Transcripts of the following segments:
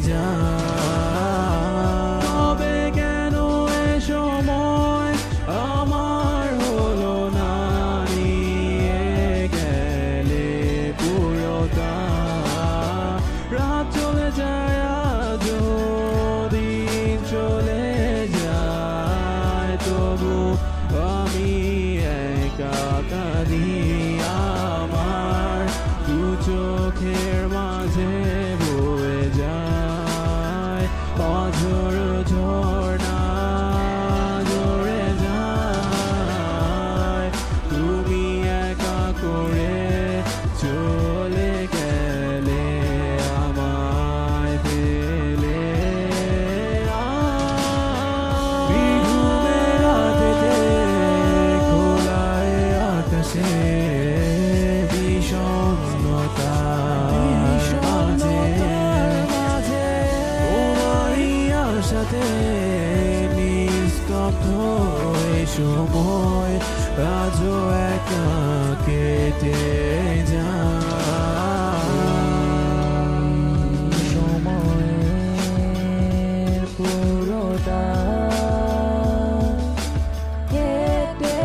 যায়। তবে কেন এ সময় আমার হলো না, নিয়ে গেলে পুরোটা। রাত চলে যায় আজও, দিন চলে যায়, তবু আমি একা কাঁদি। আমার দু চোখের মাঝে বয়ে যায় অঝোর ঝর্ণা, জোরে যায়। তুমি একা করে চলে গেলে আমায় ফেলে। বিঘুমের রাতেতে খোলায় আকাশে বিষণ্ণতার মাঝে তোমারই আশাতে নিস্তব্ধ এই সময় আজও একা কেটে যায়। সময়ের পুরোটা কেটে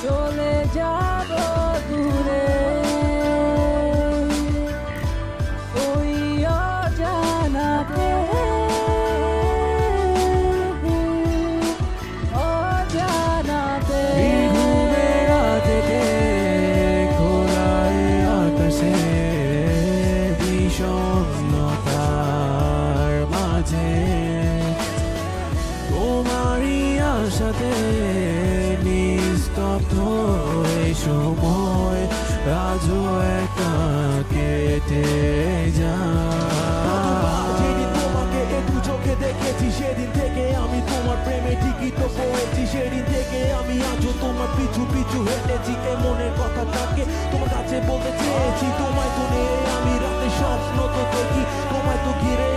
চলে যাব দূরে ওই অজানাতে, অজানাতে। বিঘুমের রাতেতে খোলায় আকাশে বিষণ্ণতার মাঝে তোমারই আশাতে নিস্তব্ধ এই সময় আজও একা কেটে যায়। যেদিন তোমাকে একটু চোখে দেখেছি, সেদিন থেকে আমি তোমার প্রেমে ঠিকই তো পড়েছি। সেদিন থেকে আমি আজও তোমার পিছু পিছু হেঁটেছি। এ মনের কথাটাকে তোমার কাছে বলতে চেয়েছি। তোমায় তো নিয়ে আমি রাতে স্বপ্ন তো দেখি, তোমায় তো ঘিরে